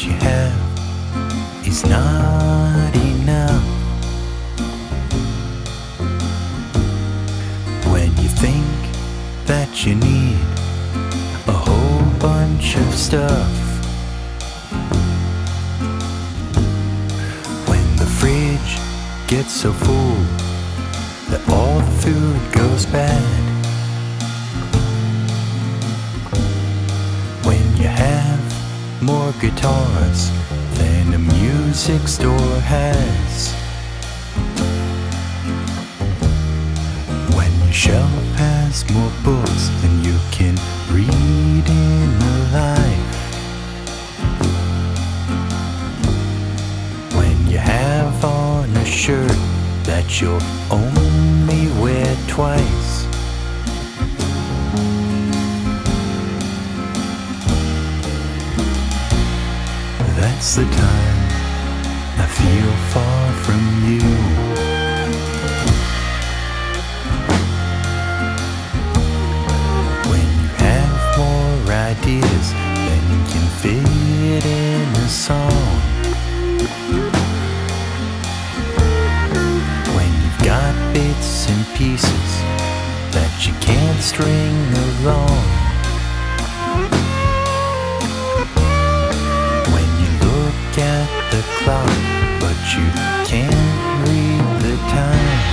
you have is not enough. When you think that you need a whole bunch of stuff, when the fridge gets so full that all the food goes bad, when you have more guitars than a music store has, when your shelf has more books than you can read in a life, when you have on a shirt that you'll only wear twice, that's the time I feel far from you. When you have more ideas than can fit in a song, when you've got bits and pieces that you can't string along, at the clock, but you can't read the time,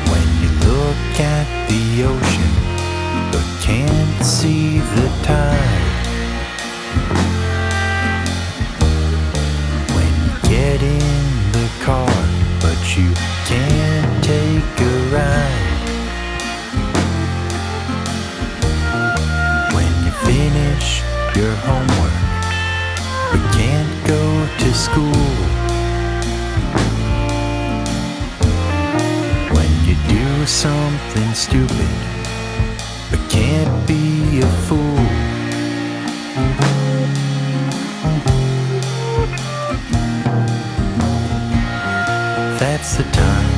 when you look at the ocean but can't see the tide, when you get in the car but you can't take a ride, when you finish your homework but can't go to school, when you do something stupid but can't be a fool, that's the time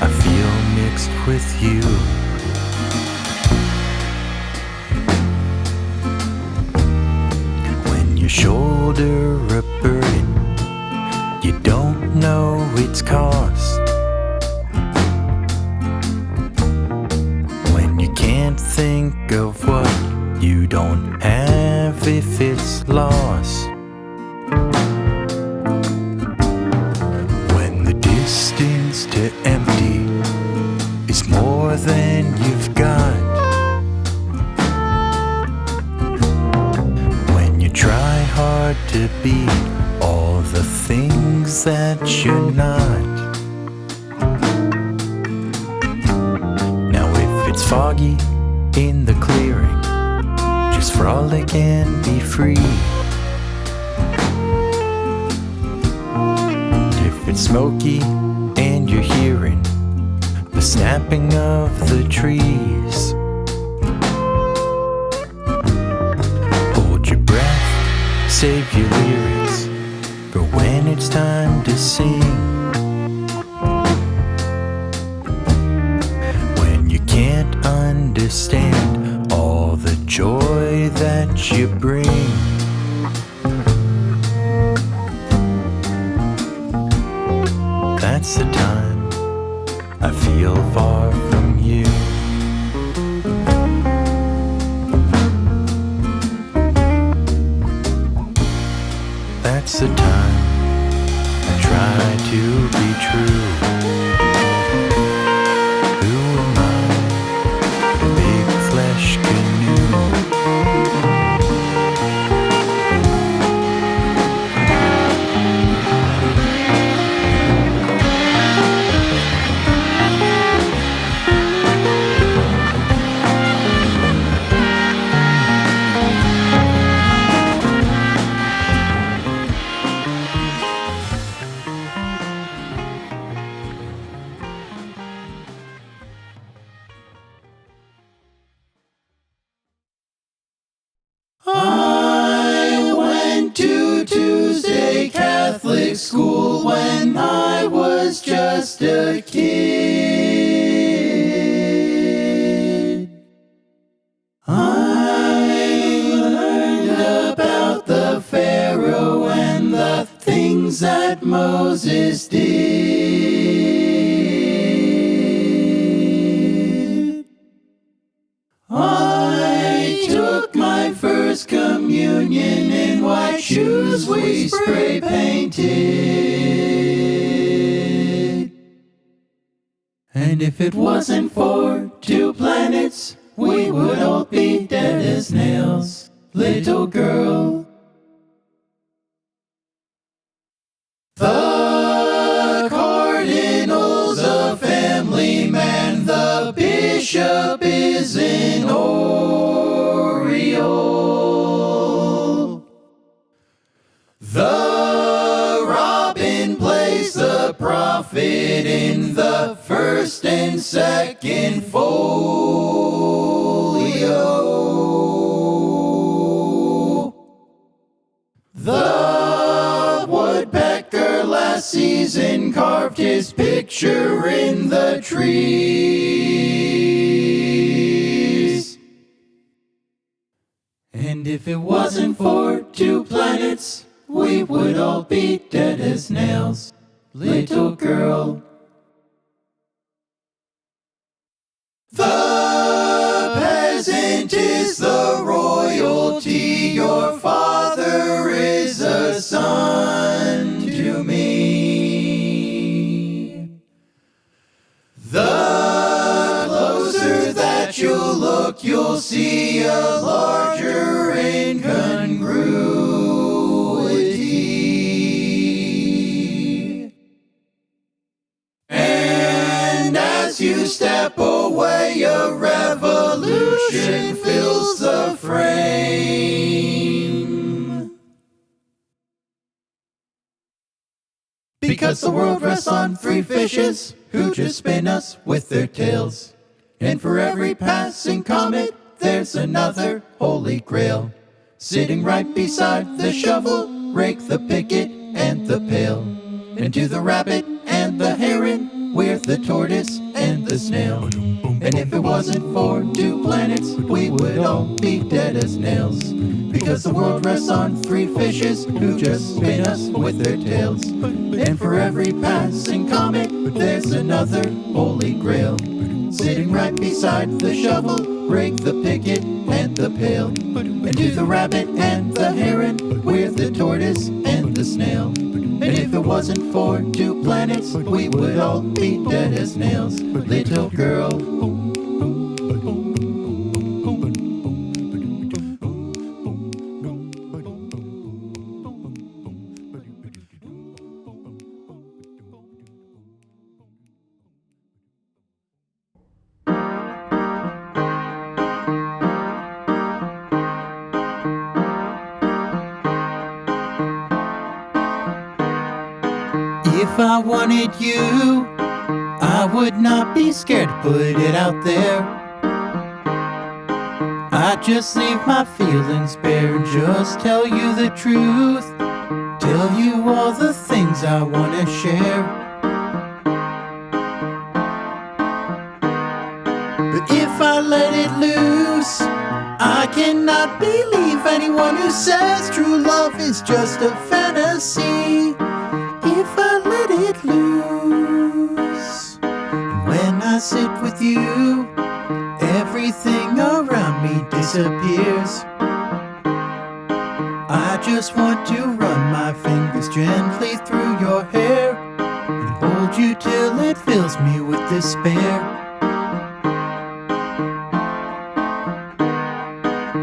I feel mixed with you. Your shoulder a burden you don't know its cost, when you can't think of what you don't have if it's lost, when the distance to empty is more than you've got, try hard to be all the things that you're not. Now if it's foggy in the clearing, just frolic and be free. If it's smoky and you're hearing the snapping of the trees, save your lyrics for when it's time to sing, when you can't understand all the joy that you bring, that's the time I feel far from you. That's the time I try to be true. Who am I? A big flesh canoe. I went to Tuesday Catholic school when I was just a kid. I that Moses did. I took my first communion in white shoes we spray painted. And if it wasn't for 2 planets, we would all be dead as nails, little girl. The cardinal's a family man, the bishop is an oriole. The robin plays the prophet in the first and second folio. The woodpecker last season carved his picture in the trees. And if it wasn't for 2 planets, we would all be dead as nails, little girl. The peasant is the royalty, your father is a son to me. The closer that you look, you'll see a larger incongruity. And as you step away, a revolution fills the frame. Because the world rests on 3 fishes who just spin us with their tails. And for every passing comet, there's another holy grail. Sitting right beside the shovel, rake, the picket, and the pail. And to the rabbit and the heron, we're the tortoise and the snail. And if it wasn't for 2 planets, we would all be dead as nails. Because the world rests on 3 fishes who just spin us with their tails. And for every passing comet, there's another holy grail. Sitting right beside the shovel, rake, the picket, and the pail. And to the rabbit and the heron, we're the tortoise and the snail. And if it wasn't for 2 planets, we would all be dead as nails, little girl. If I wanted you, I would not be scared to put it out there. I'd just leave my feelings bare and just tell you the truth. Tell you all the things I want to share. But if I let it loose, I cannot believe anyone who says true love is just a fantasy. If I let it loose, and when I sit with you, everything around me disappears. I just want to run my fingers gently through your hair and hold you till it fills me with despair.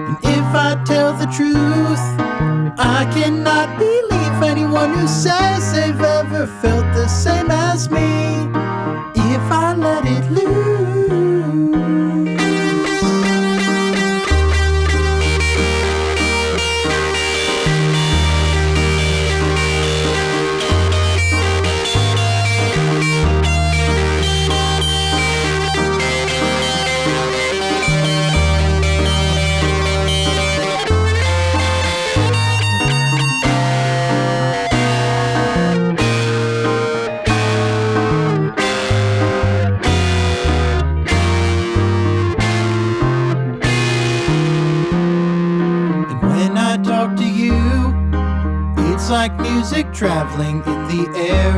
And if I tell the truth, I cannot believe anyone who says they've ever felt the same as me. If I let it loose. like music traveling in the air.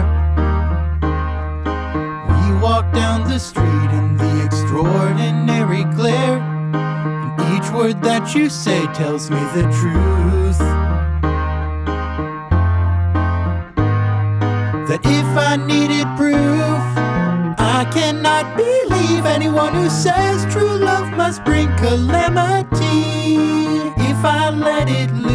We walk down the street in the extraordinary glare, and each word that you say tells me the truth. That if I needed proof, I cannot believe anyone who says true love must bring calamity if I let it loose.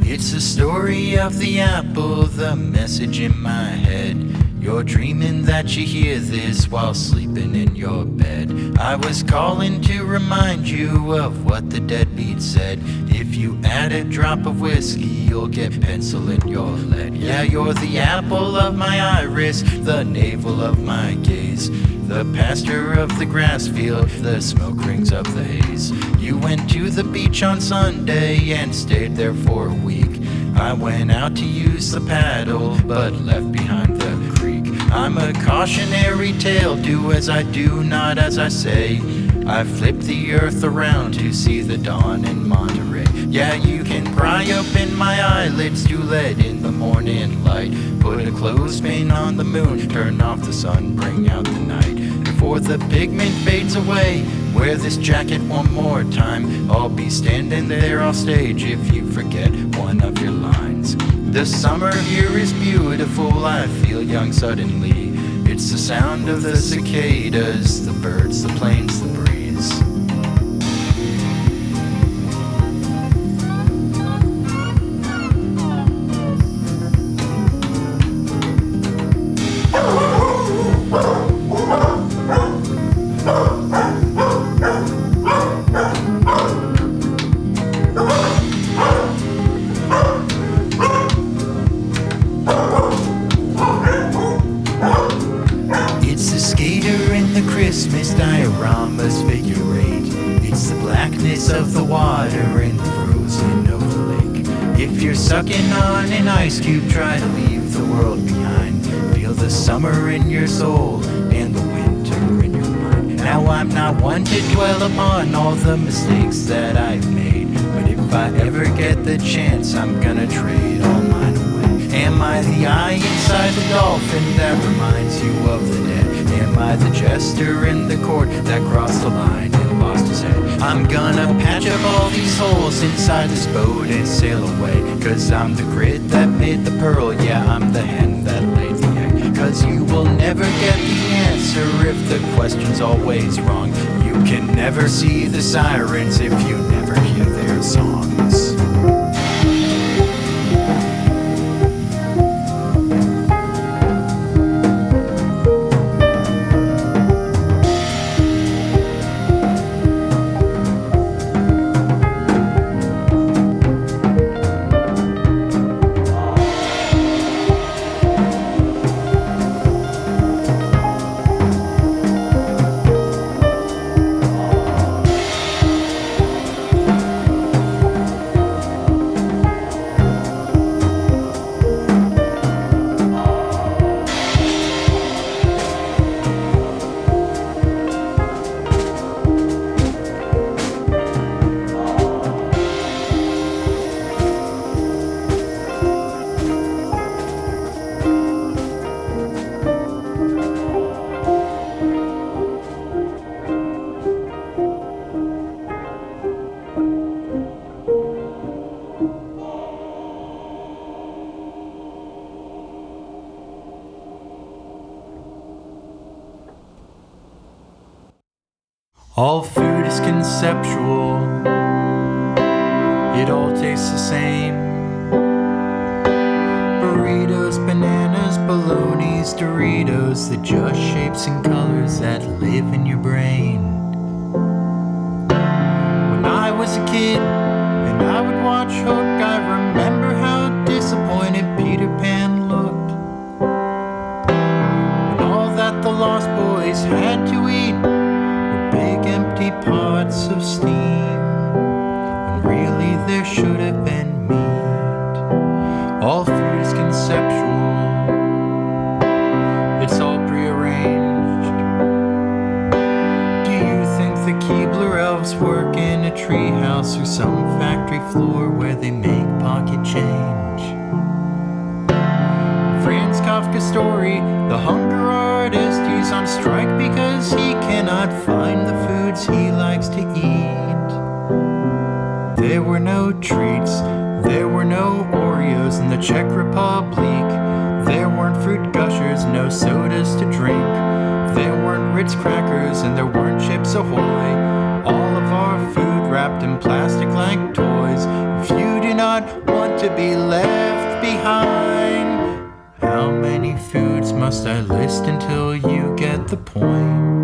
It's the story of the apple, the message in my head. You're dreaming that you hear this while sleeping in your bed. I was calling to remind you of what the deadbeat said. If you add a drop of whiskey, you'll get pencil in your lead. Yeah, you're the apple of my iris, the navel of my gaze, the pasture of the grass field, the smoke rings of the haze. You went to the beach on Sunday and stayed there for a week. I went out to use the paddle, but left behind the creek. I'm a cautionary tale, do as I do, not as I say. I flipped the earth around to see the dawn in Monterey. Yeah, you can pry open my eyelids to let in the morning light. Put a clothespin on the moon, turn off the sun, bring out the night. Before the pigment fades away, wear this jacket one more time. I'll be standing there off stage if you forget one of your lines. The summer here is beautiful, I feel young suddenly. It's the sound of the cicadas, the birds, the planes, the breeze. Christmas dioramas figure eight. It's the blackness of the water and the frozen of the lake. If you're sucking on an ice cube, try to leave the world behind. Feel the summer in your soul and the winter in your mind. Now I'm not one to dwell upon all the mistakes that I've made, but if I ever get the chance, I'm gonna trade all mine away. Am I the eye inside the dolphin that reminds you of the dead? Am I the jester in the court that crossed the line and lost his head? I'm gonna patch up all these holes inside this boat and sail away. Cause I'm the grit that made the pearl, yeah, I'm the hen that laid the egg. Cause you will never get the answer if the question's always wrong. You can never see the sirens if you never hear their songs. All food is conceptual, it all tastes the same. Burritos, bananas, bolognas, Doritos, the just shapes and colors that live in your brain. When I was a kid and I would watch Hook, I remember how disappointed Peter Pan looked. And all that the lost floor where they make pocket change. Franz Kafka's story, the hunger artist, he's on strike because he cannot find the foods he likes to eat. There were no treats, there were no Oreos in the Czech Republic. There weren't fruit gushers, no sodas to drink. There weren't Ritz crackers and there weren't Chips Ahoy. All of our food wrapped in plastic like toys. If you do not want to be left behind, how many foods must I list until you get the point?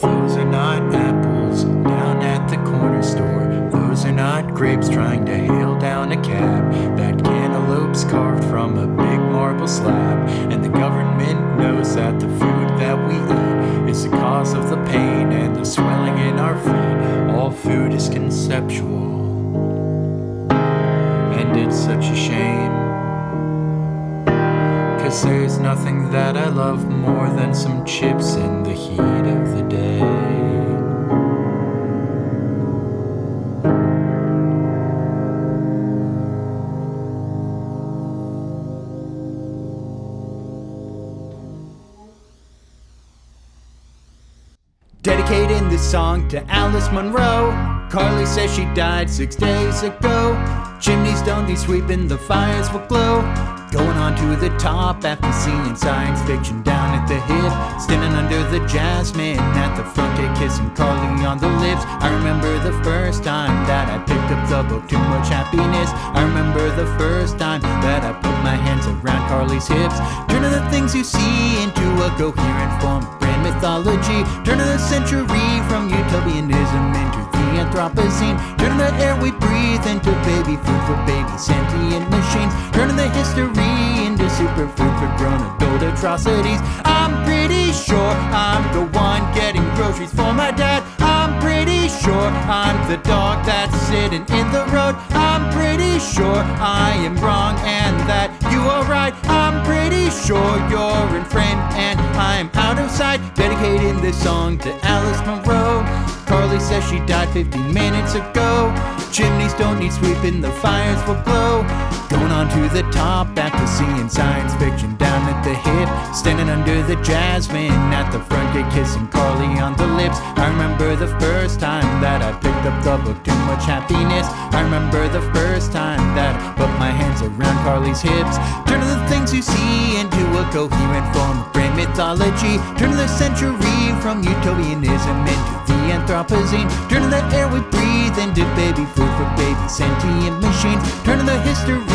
Those are not apples down at the corner store. Those are not grapes trying to hail down a cab. That cantaloupe's carved from a big marble slab. And the government knows that the food that we eat is the cause of the pain and the swelling in our feet. All food is conceptual, and it's such a shame. 'Cause there's nothing that I love more than some chips in the heat of the day. Dedicating this song to Alice Munro. Carly says she died 6 days ago. Chimneys don't need sweeping, the fires will glow. Going on to the top after seeing science fiction down at the hip. Standing under the jasmine at the front gate, kissing Carly on the lips. I remember the first time that I picked up the book, Too Much Happiness. I remember the first time that I put my hands around Carly's hips. Turning the things you see into a coherent form of grand mythology. Turning the century from utopianism into the Anthropocene. Turning the air we breathe into baby food for baby sentient machines. Turning the history into superfood for grown adult atrocities. I'm pretty sure I'm the one getting groceries for my dad. I'm pretty sure I'm the dog that's sitting in the road. I'm pretty sure I am wrong and that you are right. I'm pretty sure you're in frame and I'm out of sight. Dedicating this song to Alice Munro. Carly says she died 15 minutes ago. Chimneys don't need sweeping, the fires will glow. Going on to the top after seeing science fiction down at the hip. Standing under the jasmine at the front gate, kissing Carly on the lips. I remember the first time that I picked up the book, Too Much Happiness. I remember the first time that I put my hands around Carly's hips. Turning the things you see into a coherent form of grand mythology. Turning the century from utopianism into the Anthropocene. Turning the air we breathe into baby food for baby sentient machines. Turning the history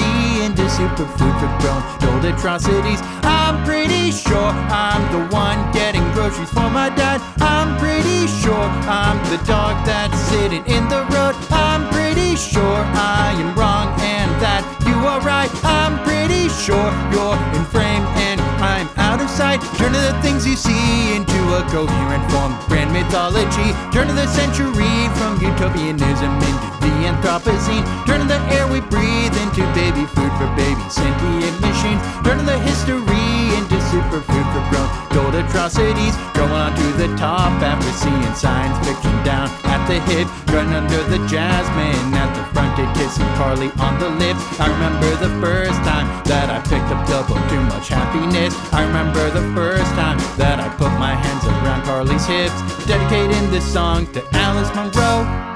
into superfood for grown adult atrocities. I'm pretty sure I'm the one getting groceries for my dad. I'm pretty sure I'm the dog that's sitting in the road. I'm pretty sure I am wrong and that you are right. I'm pretty sure you're in frame and I'm out of sight. Turning the things you see into a coherent form of grand mythology. Turning the century from utopianism into the Anthropocene. Turning the air we breathe into baby food for baby sentient machines. Turning the history into superfood for grown adult atrocities. Going on to the top after seeing science fiction down at the hip. Going under the jasmine at the front gate, kissing Carly on the lips. I remember the first time that I picked up the book, Too Much Happiness. I remember the first time that I put my hands around Carly's hips. Dedicating this song to Alice Munro.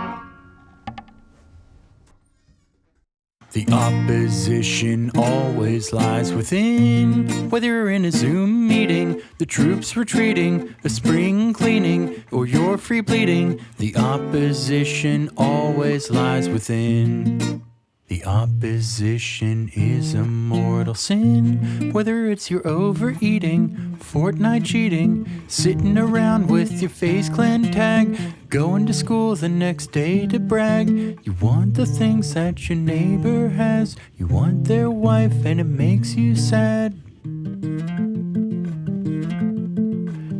The opposition always lies within. Whether you're in a Zoom meeting, the troops retreating, a spring cleaning, or you're free bleeding, the opposition always lies within. The opposition is a mortal sin. Whether it's your overeating, Fortnite cheating, sitting around with your Face Clan tag, going to school the next day to brag. You want the things that your neighbor has. You want their wife and it makes you sad.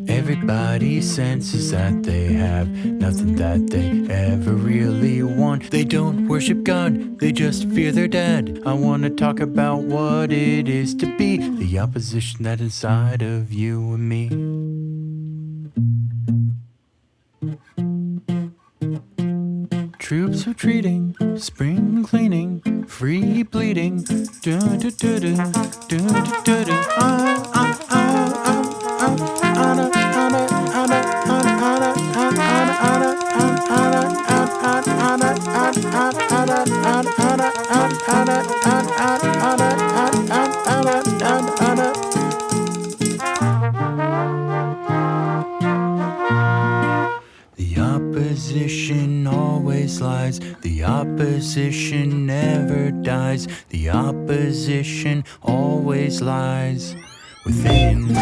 Everybody senses that they have nothing that they ever really want. They don't worship God, they just fear their dad. I want to talk about what it is to be the opposition that is inside of you and me. of treating, spring cleaning, free bleeding. Do do do do do do do. The opposition always lies. The opposition never dies. The opposition always lies within.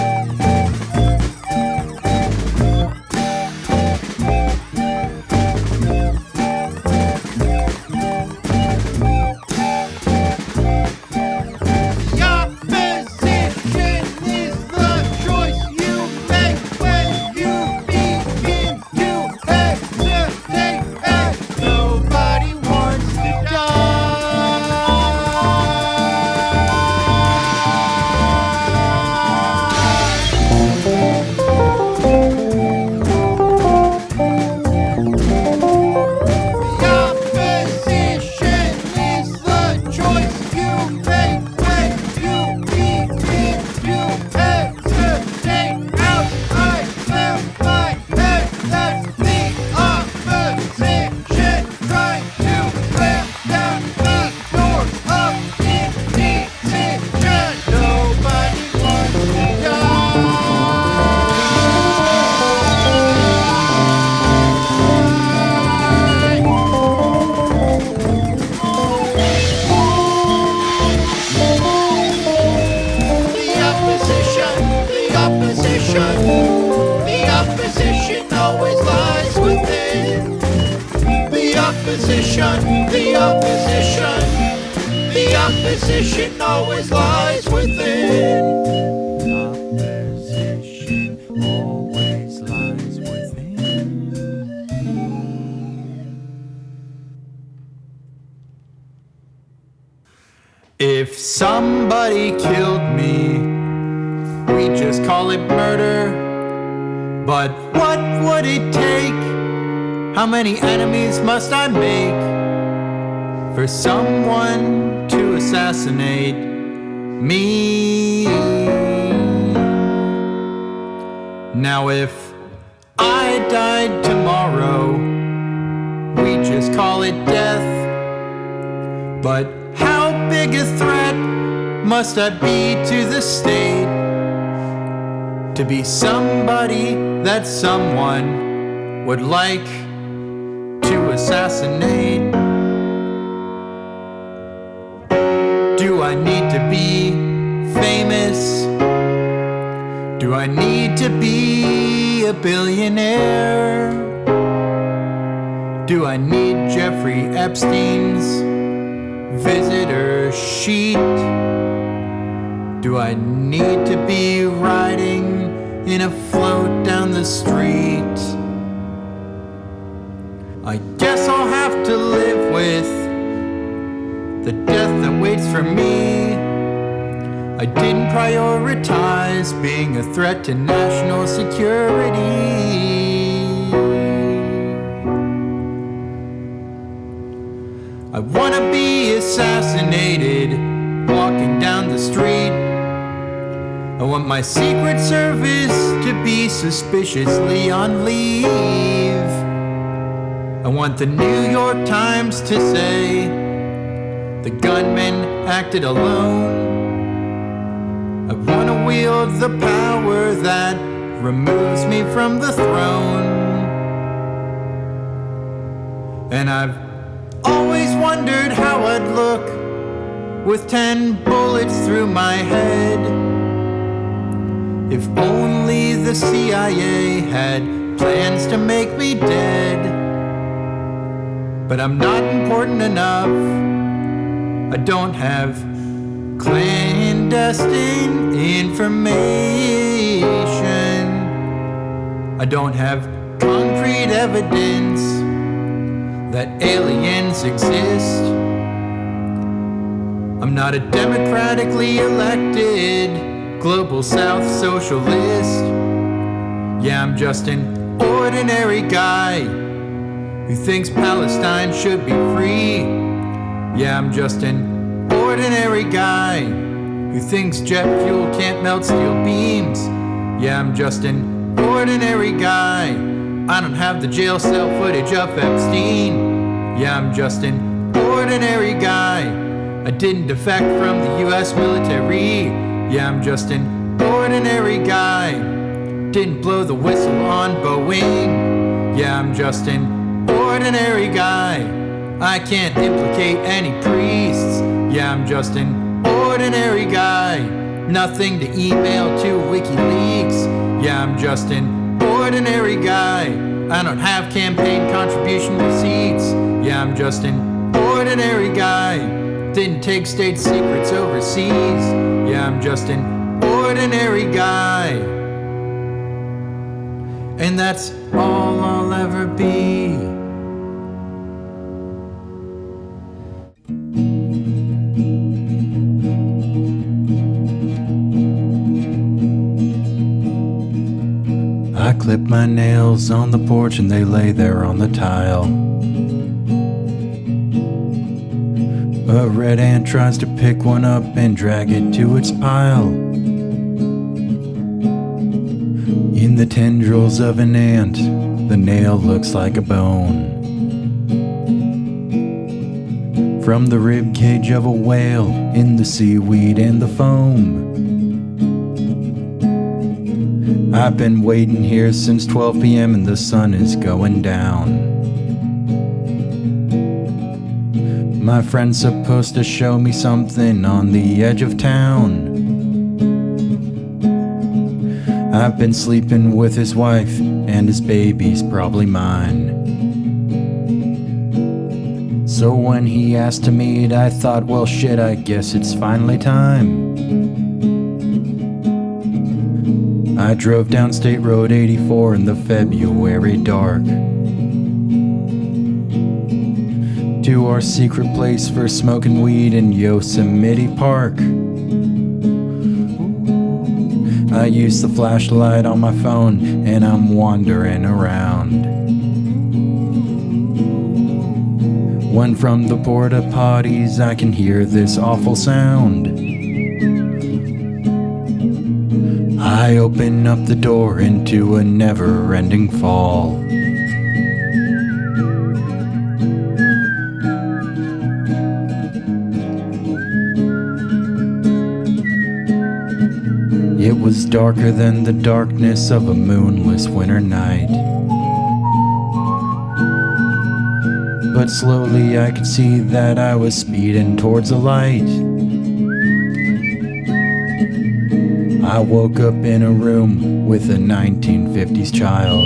The opposition always lies within. Opposition always lies within. If somebody killed me, we just call it murder. But what would it take? How many enemies must I make for someone to assassinate me? Now if I died tomorrow, we just call it death. But how big a threat must I be to the state to be somebody that someone would like to assassinate? Do I need to be famous? Do I need to be a billionaire? Do I need Jeffrey Epstein's visitor sheet? Do I need to be riding in a float down the street? I guess I'll have to live with the death that waits for me. I didn't prioritize being a threat to national security. I wanna be assassinated walking down the street. I want my Secret Service to be suspiciously on leave. I want the New York Times to say the gunman acted alone. I want to wield the power that removes me from the throne. And I've always wondered how I'd look with 10 bullets through my head. If only the CIA had plans to make me dead. But I'm not important enough. I don't have clandestine information. I don't have concrete evidence that aliens exist. I'm not a democratically elected global South socialist. Yeah, I'm just an ordinary guy who thinks Palestine should be free. Yeah, I'm just an ordinary guy who thinks jet fuel can't melt steel beams. Yeah, I'm just an ordinary guy. I don't have the jail cell footage of Epstein. Yeah, I'm just an ordinary guy. I didn't defect from the US military. Yeah, I'm just an ordinary guy. Didn't blow the whistle on Boeing. Yeah, I'm just an ordinary guy. I can't implicate any priests. Yeah, I'm just an ordinary guy. Nothing to email to WikiLeaks. Yeah, I'm just an ordinary guy. I don't have campaign contribution receipts. Yeah, I'm just an ordinary guy. Didn't take state secrets overseas. Yeah, I'm just an ordinary guy. And that's all I'll ever be. I clip my nails on the porch and they lay there on the tile. A red ant tries to pick one up and drag it to its pile. In the tendrils of an ant, the nail looks like a bone. From the rib cage of a whale, in the seaweed and the foam. I've been waiting here since 12 p.m. and the sun is going down. My friend's supposed to show me something on the edge of town. I've been sleeping with his wife, and his baby's probably mine. So when he asked to meet, I thought, well shit, I guess it's finally time. I drove down State Road 84 in the February dark to our secret place for smoking weed in Yosemite Park. I use the flashlight on my phone and I'm wandering around. When from the porta potties I can hear this awful sound. I open up the door into a never-ending fall. It was darker than the darkness of a moonless winter night. But slowly I could see that I was speeding towards a light. I woke up in a room with a 1950s child.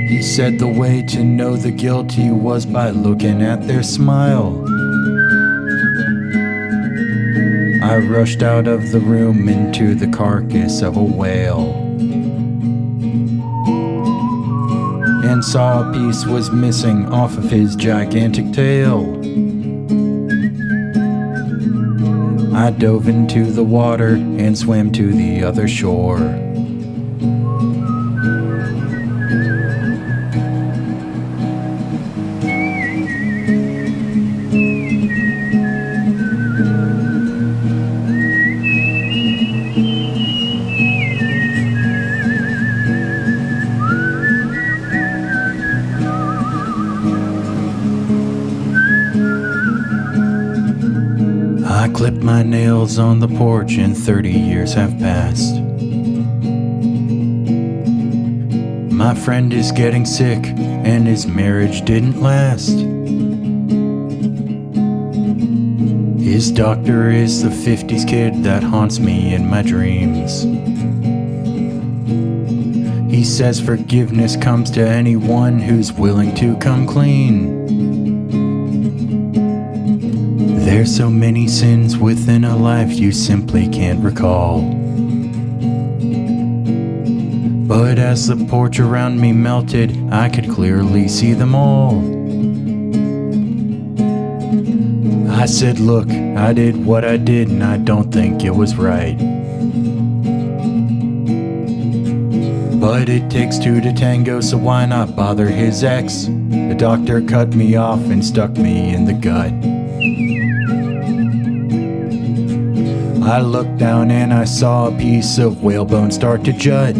He said the way to know the guilty was by looking at their smile. I rushed out of the room into the carcass of a whale and saw a piece was missing off of his gigantic tail. I dove into the water and swam to the other shore. I clipped my nails on the porch and 30 years have passed. My friend is getting sick and his marriage didn't last. His doctor is the 50s kid that haunts me in my dreams. He says forgiveness comes to anyone who's willing to come clean. There's so many sins within a life you simply can't recall. But as the porch around me melted, I could clearly see them all. I said, look, I did what I did and I don't think it was right. But it takes two to tango, so why not bother his ex? The doctor cut me off and stuck me in the gut. I looked down and I saw a piece of whalebone start to jut.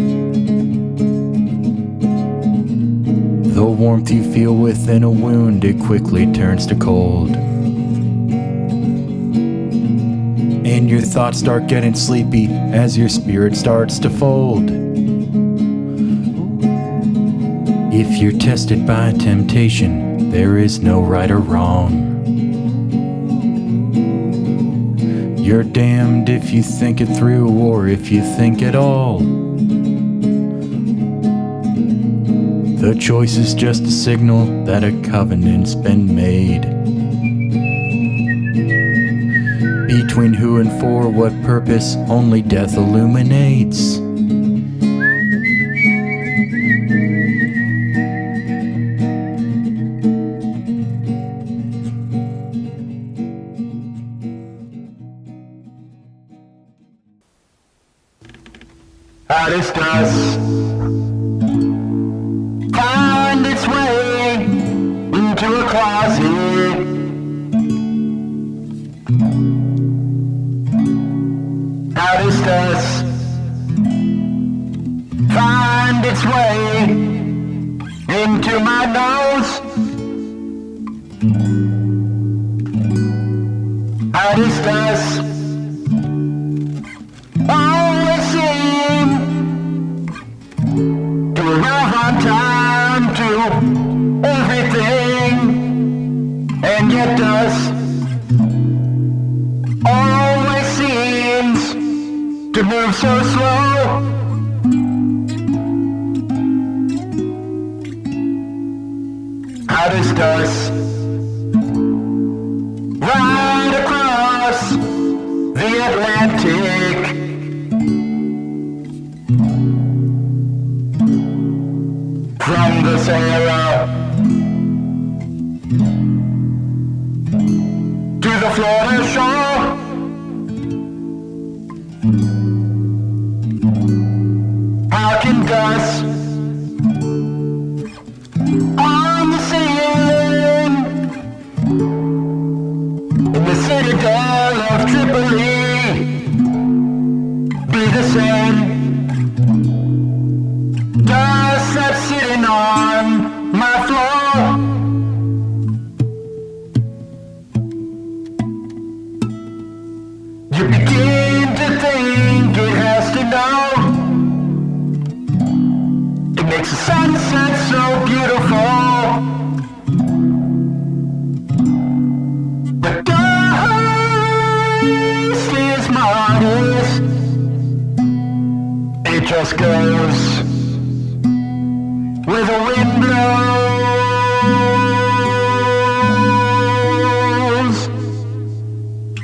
The warmth you feel within a wound, it quickly turns to cold. And your thoughts start getting sleepy as your spirit starts to fold. If you're tested by temptation, there is no right or wrong. You're damned if you think it through or if you think at all. The choice is just a signal that a covenant's been made. Between who and for what purpose, only death illuminates. How does dust find its way into a closet? How does dust find its way into my nose? How does dust always seem to arrive on time to everything, and yet dust always seems to move so slow? How does dust ride across the Atlantic? From the Sahara to the Florida shore, how can dust on the ceiling in the citadel of Tripoli be the same? Dust that's sitting on my floor, you begin to think it has to know. It makes the sunset so beautiful, the dust is modest. It just goes where the wind blows.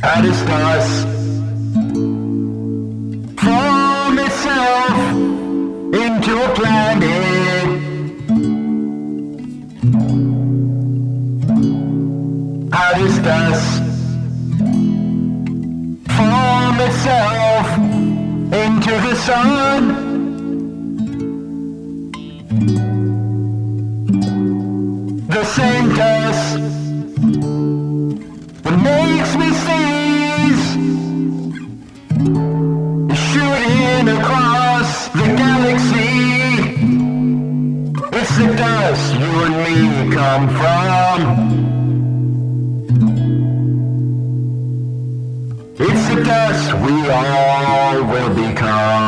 How does dust form itself into a planet? How does dust form itself into the sun? The same dust that makes me sneeze is shooting across the galaxy. It's the dust you and me come from. It's the dust we all will become.